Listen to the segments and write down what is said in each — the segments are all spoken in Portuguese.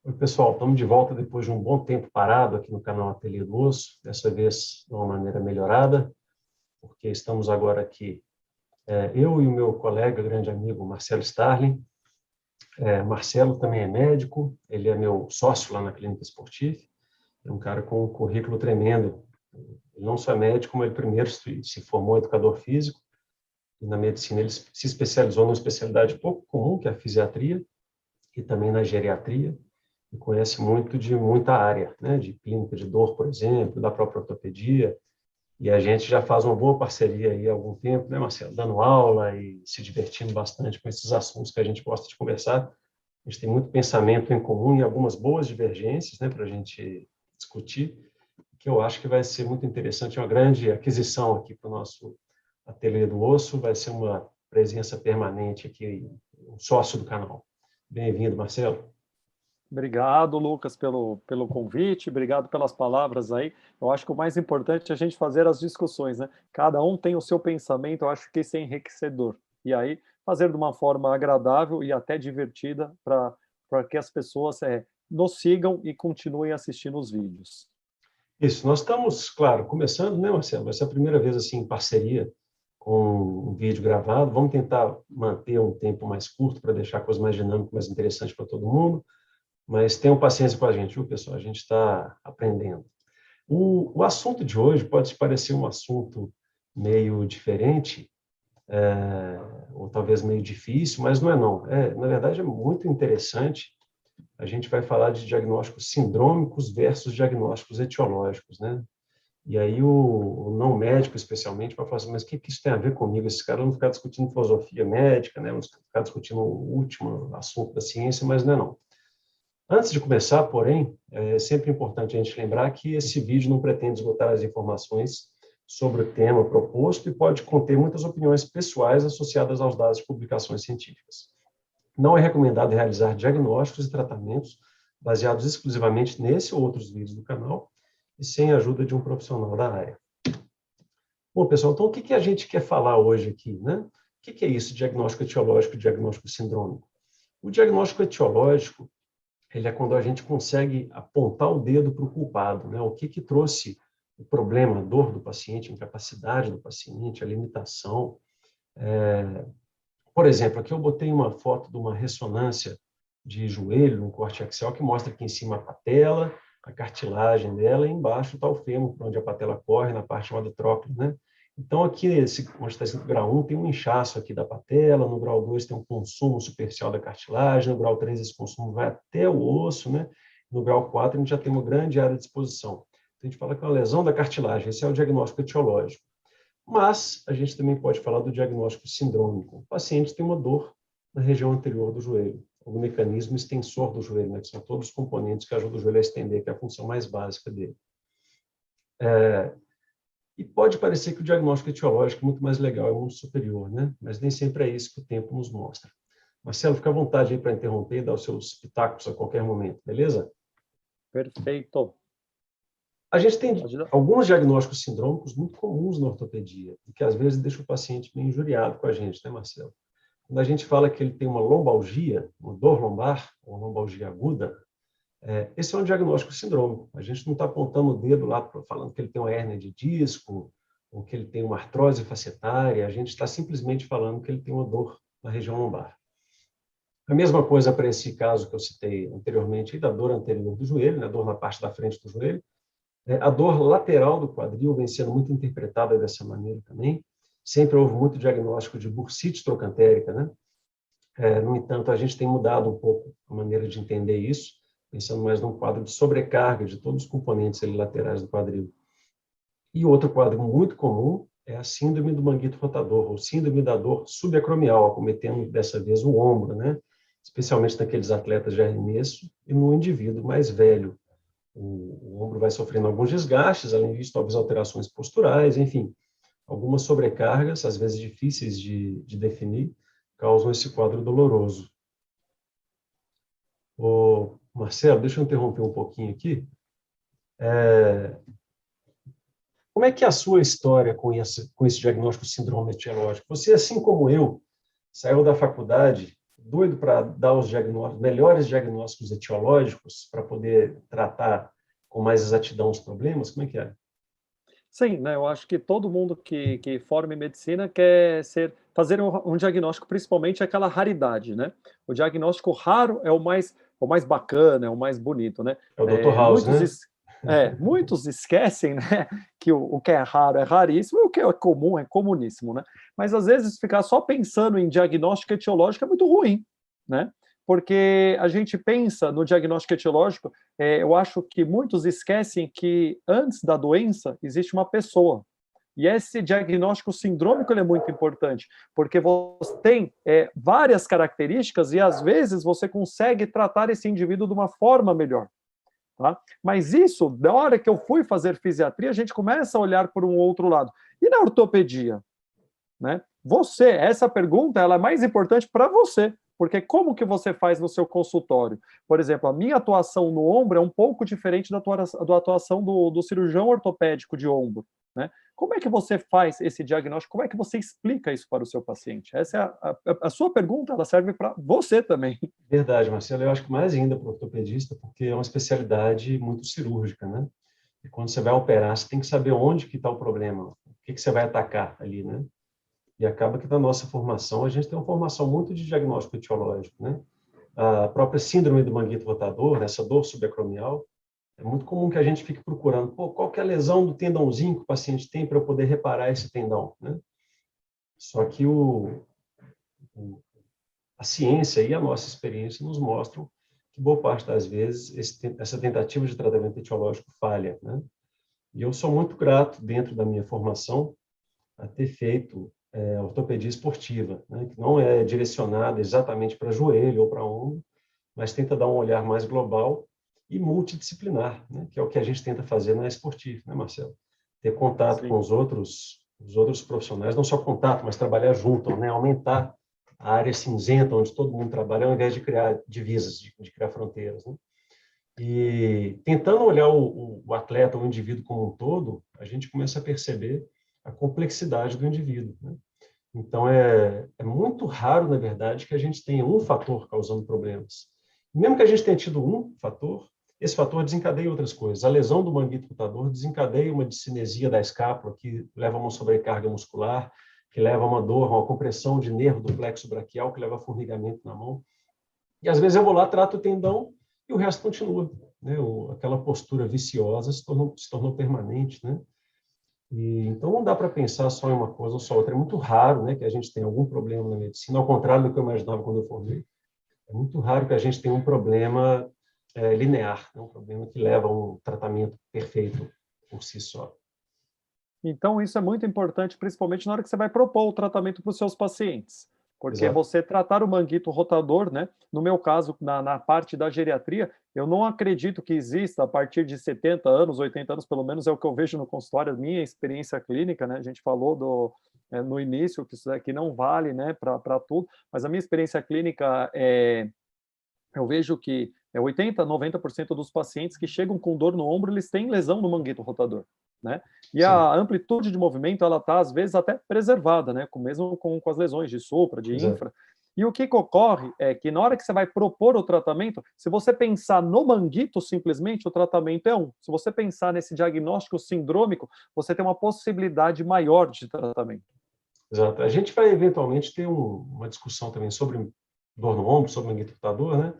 Oi, pessoal, estamos de volta depois de um bom tempo parado aqui no canal Ateliê do Osso, dessa vez de uma maneira melhorada, porque estamos agora aqui, eu e o meu colega, grande amigo Marcelo Starling. Marcelo também é médico, ele é meu sócio lá na Clínica Esportiva, é um cara com um currículo tremendo. Ele não só é médico, como ele primeiro se formou educador físico, e na medicina ele se especializou numa especialidade pouco comum, que é a fisiatria, e também na geriatria, e conhece muito de muita área, né, de clínica de dor, por exemplo, da própria ortopedia, e a gente já faz uma boa parceria aí há algum tempo, né, Marcelo, dando aula e se divertindo bastante com esses assuntos que a gente gosta de conversar. A gente tem muito pensamento em comum e algumas boas divergências, né, para a gente discutir, que eu acho que vai ser muito interessante, uma grande aquisição aqui para o nosso Ateliê do Osso, vai ser uma presença permanente aqui, um sócio do canal. Bem-vindo, Marcelo. Obrigado, Lucas, pelo convite, obrigado pelas palavras aí. Eu acho que o mais importante é a gente fazer as discussões, né? Cada um tem o seu pensamento, eu acho que isso é enriquecedor. E aí, fazer de uma forma agradável e até divertida para que as pessoas nos sigam e continuem assistindo os vídeos. Isso, nós estamos, claro, começando, né, Marcelo? Vai ser a primeira vez assim em parceria com um vídeo gravado. Vamos tentar manter um tempo mais curto para deixar a coisa mais dinâmica, mais interessante para todo mundo. Mas tenham paciência com a gente, viu, pessoal? A gente está aprendendo. O assunto de hoje pode parecer um assunto meio diferente, ou talvez meio difícil, mas não é não. Na verdade, é muito interessante. A gente vai falar de diagnósticos sindrômicos versus diagnósticos etiológicos, né? E aí o não médico, especialmente, vai falar assim, mas o que isso tem a ver comigo? Esses caras vão ficar discutindo filosofia médica, né? Vão ficar discutindo o último assunto da ciência, mas não é não. Antes de começar, porém, é sempre importante a gente lembrar que esse vídeo não pretende esgotar as informações sobre o tema proposto e pode conter muitas opiniões pessoais associadas aos dados de publicações científicas. Não é recomendado realizar diagnósticos e tratamentos baseados exclusivamente nesse ou outros vídeos do canal e sem a ajuda de um profissional da área. Bom, pessoal, então o que a gente quer falar hoje aqui, né? O que é isso, diagnóstico etiológico e diagnóstico sindrômico? O diagnóstico etiológico, ele é quando a gente consegue apontar o dedo para o culpado, né? O que trouxe o problema, a dor do paciente, a incapacidade do paciente, a limitação. Por exemplo, aqui eu botei uma foto de uma ressonância de joelho, um corte axial, que mostra aqui em cima a patela, a cartilagem dela, e embaixo está o fêmur, por onde a patela corre, na parte chamada trócleo, né? Então, aqui, onde está escrito grau 1, tem um inchaço aqui da patela, no grau 2 tem um consumo superficial da cartilagem, no grau 3 esse consumo vai até o osso, né? No grau 4 a gente já tem uma grande área de exposição. Então, a gente fala que é uma lesão da cartilagem, esse é o diagnóstico etiológico. Mas a gente também pode falar do diagnóstico sindrômico. O paciente tem uma dor na região anterior do joelho, o mecanismo extensor do joelho, né, que são todos os componentes que ajudam o joelho a estender, que é a função mais básica dele. E pode parecer que o diagnóstico etiológico é muito mais legal, é muito superior, né? Mas nem sempre é isso que o tempo nos mostra. Marcelo, fica à vontade aí para interromper e dar os seus pitacos a qualquer momento, beleza? Perfeito. A gente tem alguns diagnósticos sindrômicos muito comuns na ortopedia, e que às vezes deixa o paciente meio injuriado com a gente, né, Marcelo? Quando a gente fala que ele tem uma lombalgia, uma dor lombar, ou uma lombalgia aguda, esse é um diagnóstico sindrômico. A gente não está apontando o dedo lá falando que ele tem uma hérnia de disco, ou que ele tem uma artrose facetária, a gente está simplesmente falando que ele tem uma dor na região lombar. A mesma coisa para esse caso que eu citei anteriormente, da dor anterior do joelho, né, dor na parte da frente do joelho. A dor lateral do quadril vem sendo muito interpretada dessa maneira também. Sempre houve muito diagnóstico de bursite trocantérica, né? No entanto, a gente tem mudado um pouco a maneira de entender isso, pensando mais num quadro de sobrecarga de todos os componentes ali laterais do quadril. E outro quadro muito comum é a síndrome do manguito rotador, ou síndrome da dor subacromial, acometendo dessa vez o ombro, né? Especialmente naqueles atletas de arremesso e no indivíduo mais velho. O ombro vai sofrendo alguns desgastes, além disso, talvez alterações posturais, enfim, algumas sobrecargas, às vezes difíceis de definir, causam esse quadro doloroso. Marcelo, deixa eu interromper um pouquinho aqui. Como é que é a sua história com esse diagnóstico de síndrome etiológico? Você, assim como eu, saiu da faculdade doido para dar os diagnósticos, melhores diagnósticos etiológicos para poder tratar com mais exatidão os problemas? Como é que é? Sim, né, eu acho que todo mundo que forma em medicina quer fazer um diagnóstico, principalmente aquela raridade, né? O diagnóstico raro é o mais bacana, é o mais bonito, né? É o Dr. É, House, muitos, né? es- muitos esquecem, né, que o que é raro é raríssimo e o que é comum é comuníssimo, né? Mas às vezes ficar só pensando em diagnóstico etiológico é muito ruim, né? Porque a gente pensa no diagnóstico etiológico, eu acho que muitos esquecem que antes da doença existe uma pessoa. E esse diagnóstico sindrômico ele é muito importante, porque você tem várias características e às vezes você consegue tratar esse indivíduo de uma forma melhor. Tá? Mas isso, da hora que eu fui fazer fisiatria, a gente começa a olhar por um outro lado. E na ortopedia? Né? Essa pergunta ela é mais importante para você, porque como que você faz no seu consultório? Por exemplo, a minha atuação no ombro é um pouco diferente da atuação do cirurgião ortopédico de ombro. Né? Como é que você faz esse diagnóstico? Como é que você explica isso para o seu paciente? Essa é a sua pergunta, ela serve para você também. Verdade, Marcelo. Eu acho que mais ainda para o ortopedista, porque é uma especialidade muito cirúrgica, né? E quando você vai operar, você tem que saber onde que está o problema, o que que você vai atacar ali, né? E acaba que na nossa formação, a gente tem uma formação muito de diagnóstico etiológico, né? A própria síndrome do manguito rotador, né, essa dor subacromial, é muito comum que a gente fique procurando, pô, qual que é a lesão do tendãozinho que o paciente tem para eu poder reparar esse tendão, né? Só que a ciência e a nossa experiência nos mostram que boa parte das vezes essa tentativa de tratamento etiológico falha, né? E eu sou muito grato, dentro da minha formação, a ter feito ortopedia esportiva, né? Que não é direcionada exatamente para joelho ou para ombro, mas tenta dar um olhar mais global e multidisciplinar, né? Que é o que a gente tenta fazer na esportiva, né, Marcelo? Ter contato com Sim. os outros profissionais, não só contato, mas trabalhar junto, né? Aumentar a área cinzenta, onde todo mundo trabalha, ao invés de criar divisas, de criar fronteiras, né? E tentando olhar o atleta, o indivíduo como um todo, a gente começa a perceber a complexidade do indivíduo, né? Então, é muito raro, na verdade, que a gente tenha um fator causando problemas. Mesmo que a gente tenha tido um fator, esse fator desencadeia outras coisas. A lesão do manguito rotador desencadeia uma discinesia da escápula, que leva a uma sobrecarga muscular, que leva a uma dor, uma compressão de nervo do plexo braquial, que leva a formigamento na mão. E às vezes eu vou lá, trato o tendão e o resto continua, né? Aquela postura viciosa se tornou permanente, né? E, então não dá para pensar só em uma coisa ou só outra. É muito raro, né, que a gente tenha algum problema na medicina, ao contrário do que eu imaginava quando eu formei. É muito raro que a gente tenha um problema linear, né? Um problema que leva a um tratamento perfeito por si só. Então, isso é muito importante, principalmente na hora que você vai propor o tratamento para os seus pacientes. Porque Exato. você tratar o manguito rotador, né? No meu caso, na parte da geriatria, eu não acredito que exista a partir de 70 anos, 80 anos, pelo menos é o que eu vejo no consultório, a minha experiência clínica, né? A gente falou no início que isso aqui não vale, né, para tudo, mas a minha experiência clínica eu vejo que 80, 90% dos pacientes que chegam com dor no ombro, eles têm lesão no manguito rotador, né? E Sim, a amplitude de movimento, ela está, às vezes, até preservada, né? Mesmo com as lesões de supra, de exato. infra. E o que ocorre é que na hora que você vai propor o tratamento, se você pensar no manguito simplesmente, o tratamento é um. Se você pensar nesse diagnóstico sindrômico, você tem uma possibilidade maior de tratamento. Exato. A gente vai eventualmente ter uma discussão também sobre dor no ombro, sobre manguito rotador, né?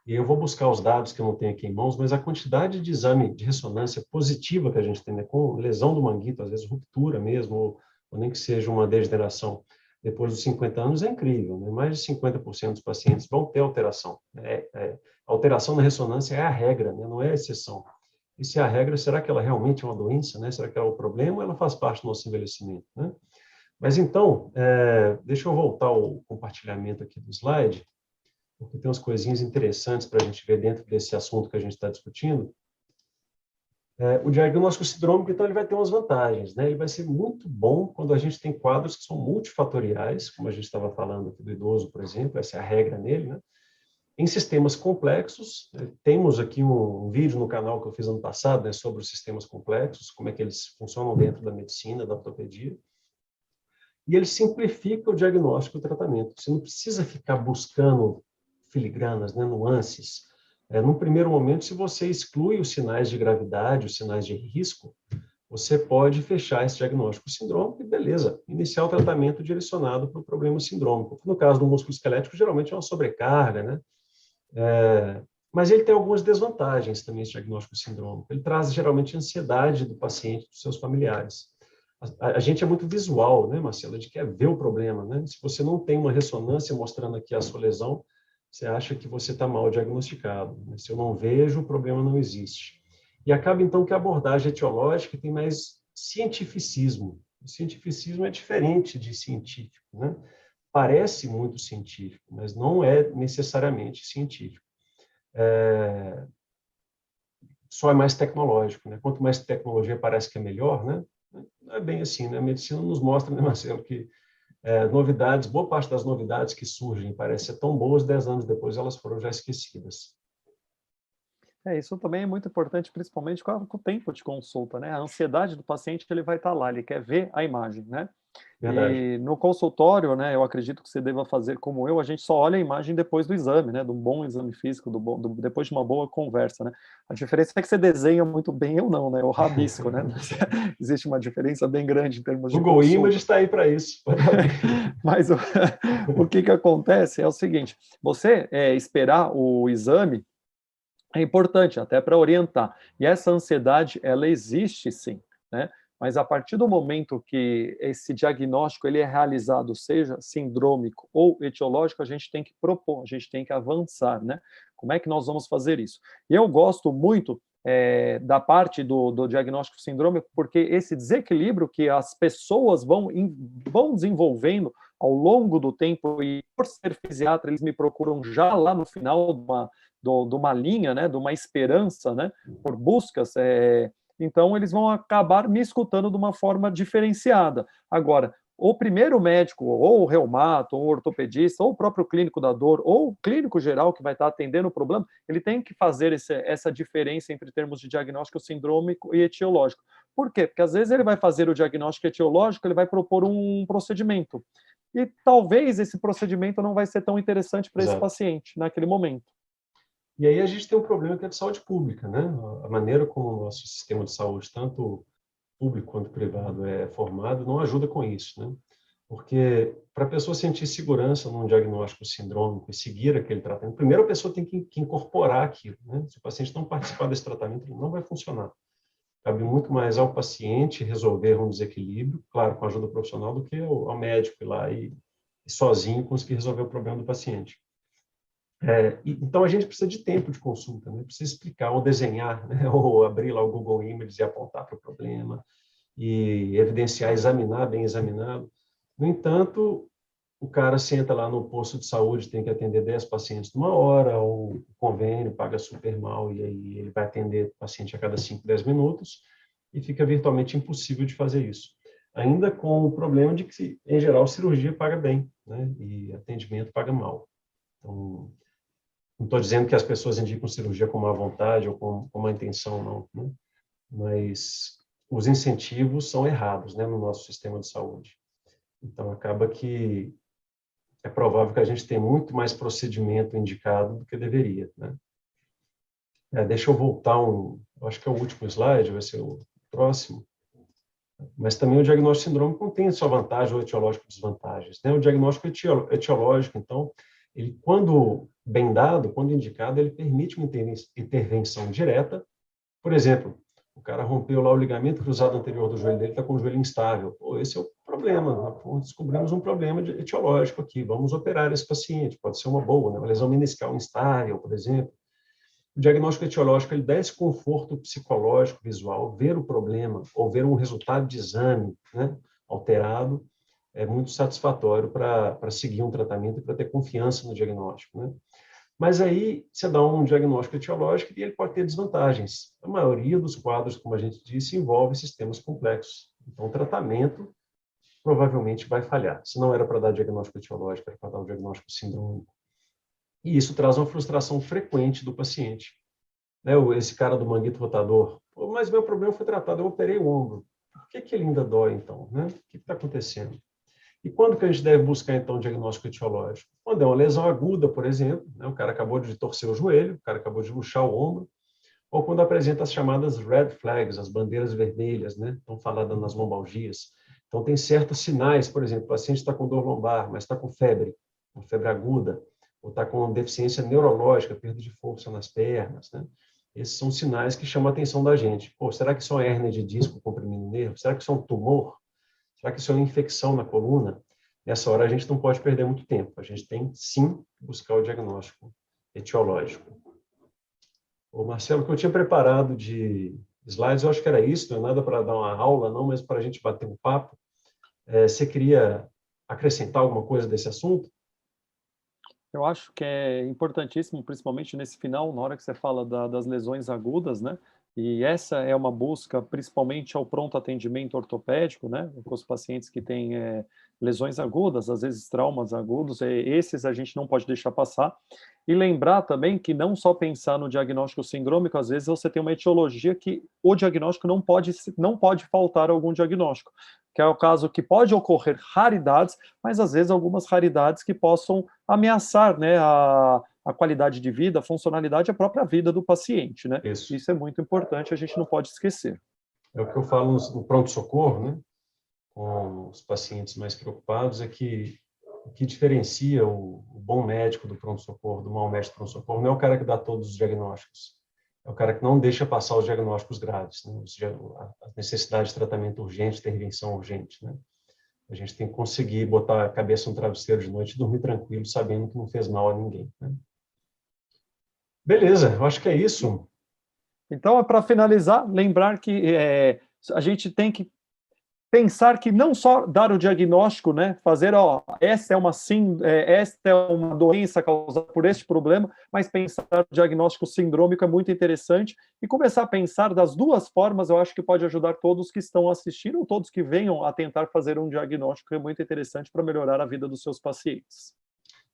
E eu vou buscar os dados que eu não tenho aqui em mãos, mas a quantidade de exame de ressonância positiva que a gente tem, né, com lesão do manguito, às vezes ruptura mesmo, ou nem que seja uma degeneração depois dos 50 anos, é incrível, né? Mais de 50% dos pacientes vão ter alteração. Alteração na ressonância é a regra, né? Não é a exceção. E se é a regra, será que ela realmente é uma doença, né? Será que é o problema ou ela faz parte do nosso envelhecimento, né? Mas então, deixa eu voltar ao compartilhamento aqui do slide, porque tem umas coisinhas interessantes para a gente ver dentro desse assunto que a gente está discutindo. O diagnóstico sindrômico, então, ele vai ter umas vantagens, né? Ele vai ser muito bom quando a gente tem quadros que são multifatoriais, como a gente estava falando aqui do idoso, por exemplo, essa é a regra nele, né? Em sistemas complexos, temos aqui um vídeo no canal que eu fiz ano passado, né, sobre os sistemas complexos, como é que eles funcionam dentro da medicina, da ortopedia. e ele simplifica o diagnóstico e o tratamento. Você não precisa ficar buscando filigranas, né, nuances. Num primeiro momento, se você exclui os sinais de gravidade, os sinais de risco, você pode fechar esse diagnóstico sindrômico e, beleza, iniciar o tratamento direcionado para o problema sindrômico. No caso do músculo esquelético, geralmente é uma sobrecarga, né? Mas ele tem algumas desvantagens também, esse diagnóstico sindrômico. Ele traz, geralmente, ansiedade do paciente e dos seus familiares. A gente é muito visual, né, Marcelo? A gente quer ver o problema, né? Se você não tem uma ressonância mostrando aqui a sua lesão, você acha que você está mal diagnosticado. Se eu não vejo, o problema não existe. E acaba, então, que a abordagem etiológica tem mais cientificismo. O cientificismo é diferente de científico, né? Parece muito científico, mas não é necessariamente científico. Só é mais tecnológico, né? Quanto mais tecnologia parece que é melhor, né? Não é bem assim, né? A medicina nos mostra, né, Marcelo, que novidades, boa parte das novidades que surgem parecem ser tão boas, 10 anos depois elas foram já esquecidas. Isso também é muito importante, principalmente com o tempo de consulta, né? A ansiedade do paciente, ele vai estar lá, ele quer ver a imagem, né? Verdade. E no consultório, né, eu acredito que você deva fazer como eu, a gente só olha a imagem depois do exame, né, do bom exame físico, depois de uma boa conversa, né. A diferença é que você desenha muito bem, eu não, né, eu rabisco, né, existe uma diferença bem grande em termos de Google Images consulta. está aí para isso, pode abrir. Mas o que acontece é o seguinte, você esperar o exame é importante, até para orientar. E essa ansiedade, ela existe sim, né? Mas a partir do momento que esse diagnóstico ele é realizado, seja sindrômico ou etiológico, a gente tem que propor, a gente tem que avançar, né? Como é que nós vamos fazer isso? E eu gosto muito da parte do diagnóstico sindrômico, porque esse desequilíbrio que as pessoas vão desenvolvendo ao longo do tempo, e por ser fisiatra, eles me procuram já lá no final de uma linha, né, de uma esperança, né, por buscas, então eles vão acabar me escutando de uma forma diferenciada. Agora, o primeiro médico, ou o reumato, ou o ortopedista, ou o próprio clínico da dor, ou o clínico geral que vai estar atendendo o problema, ele tem que fazer essa diferença entre termos de diagnóstico sindrômico e etiológico. Por quê? Porque às vezes ele vai fazer o diagnóstico etiológico, ele vai propor um procedimento. E talvez esse procedimento não vai ser tão interessante para esse Exato. paciente naquele momento. E aí a gente tem um problema que é de saúde pública, né? A maneira como o nosso sistema de saúde, tanto público quanto privado, é formado, não ajuda com isso, né? Porque para a pessoa sentir segurança num diagnóstico sindrômico e seguir aquele tratamento, primeiro a pessoa tem que incorporar aquilo, né? Se o paciente não participar desse tratamento, ele não vai funcionar. Cabe muito mais ao paciente resolver um desequilíbrio, claro, com a ajuda profissional, do que ao médico ir lá e sozinho conseguir resolver o problema do paciente. Então, a gente precisa de tempo de consulta, né? Precisa explicar, ou desenhar, né? Ou abrir lá o Google Images e apontar para o problema, e evidenciar, examinar, bem examinado. No entanto, o cara senta lá no posto de saúde, tem que atender 10 pacientes numa hora, ou o convênio paga super mal, e aí ele vai atender paciente a cada 5, 10 minutos, e fica virtualmente impossível de fazer isso. Ainda com o problema de que, em geral, cirurgia paga bem, né? E atendimento paga mal. Então, não estou dizendo que as pessoas indicam cirurgia com má vontade ou com má intenção, não, né? Mas os incentivos são errados, né, no nosso sistema de saúde. Então, acaba que é provável que a gente tenha muito mais procedimento indicado do que deveria, né? Deixa eu voltar acho que é o último slide, vai ser o próximo. Mas também o diagnóstico sindrômico tem sua vantagem ou etiológico desvantagens, né? O diagnóstico etiológico, então, ele, quando bem dado, quando indicado, ele permite uma intervenção direta. Por exemplo, o cara rompeu lá o ligamento cruzado anterior do joelho dele, está com o joelho instável. Pô, esse é o problema, descobrimos um problema etiológico aqui, vamos operar esse paciente, pode ser uma boa, né? Uma lesão meniscal instável, por exemplo. O diagnóstico etiológico, ele dá esse conforto psicológico, visual, ver o problema, ou ver um resultado de exame, né, alterado, é muito satisfatório para seguir um tratamento e para ter confiança no diagnóstico, né? Mas aí você dá um diagnóstico etiológico e ele pode ter desvantagens. A maioria dos quadros, como a gente disse, envolve sistemas complexos. Então, o tratamento provavelmente vai falhar. Se não era para dar diagnóstico etiológico, era para dar o diagnóstico sindrômico. E isso traz uma frustração frequente do paciente. Né? Esse cara do manguito rotador, mas meu problema foi tratado, eu operei o ombro. Por que ele ainda dói, então? Né? O que está acontecendo? E quando que a gente deve buscar, então, o diagnóstico etiológico? Quando é uma lesão aguda, por exemplo, né? O cara acabou de torcer o joelho, o cara acabou de luxar o ombro, ou quando apresenta as chamadas red flags, as bandeiras vermelhas, né? Estão faladas nas lombalgias. Então, tem certos sinais, por exemplo, o paciente está com dor lombar, mas está com febre aguda, ou está com deficiência neurológica, perda de força nas pernas, né? Esses são sinais que chamam a atenção da gente. Pô, será que isso é uma hérnia de disco comprimindo o nervo? Será que isso é um tumor? Será que isso é uma infecção na coluna? Nessa hora, a gente não pode perder muito tempo. A gente tem, sim, que buscar o diagnóstico etiológico. Ô, Marcelo, o que eu tinha preparado de slides, eu acho que era isso, não é nada para dar uma aula, não, mas para a gente bater um papo. Você queria acrescentar alguma coisa desse assunto? Eu acho que é importantíssimo, principalmente nesse final, na hora que você fala das lesões agudas, né? E essa é uma busca, principalmente ao pronto atendimento ortopédico, né? Com os pacientes que têm lesões agudas, às vezes traumas agudos, esses a gente não pode deixar passar. E lembrar também que não só pensar no diagnóstico sindrômico, às vezes você tem uma etiologia que o diagnóstico não pode faltar algum diagnóstico, que é o caso que pode ocorrer raridades, mas às vezes algumas raridades que possam ameaçar, né, a qualidade de vida, a funcionalidade, a própria vida do paciente, né? Isso. Isso é muito importante, a gente não pode esquecer. É o que eu falo no pronto-socorro, né? Com os pacientes mais preocupados, é que o que diferencia o bom médico do pronto-socorro do mau médico do pronto-socorro não é o cara que dá todos os diagnósticos, é o cara que não deixa passar os diagnósticos graves, né? A necessidade de tratamento urgente, intervenção urgente, né? A gente tem que conseguir botar a cabeça no travesseiro de noite e dormir tranquilo, sabendo que não fez mal a ninguém, né? Beleza, eu acho que é isso. Então, para finalizar, lembrar que a gente tem que pensar que não só dar o diagnóstico, né, fazer, ó, esta é uma doença causada por este problema, mas pensar o diagnóstico sindrômico é muito interessante e começar a pensar das duas formas, eu acho que pode ajudar todos que estão assistindo, ou todos que venham a tentar fazer um diagnóstico, é muito interessante para melhorar a vida dos seus pacientes.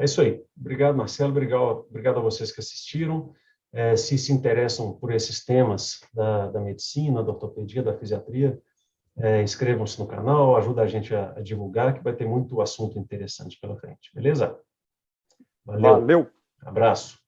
É isso aí. Obrigado, Marcelo. Obrigado a vocês que assistiram. Se interessam por esses temas da medicina, da ortopedia, da fisiatria, inscrevam-se no canal, ajuda a gente a divulgar, que vai ter muito assunto interessante pela frente. Beleza? Valeu. Valeu! Abraço.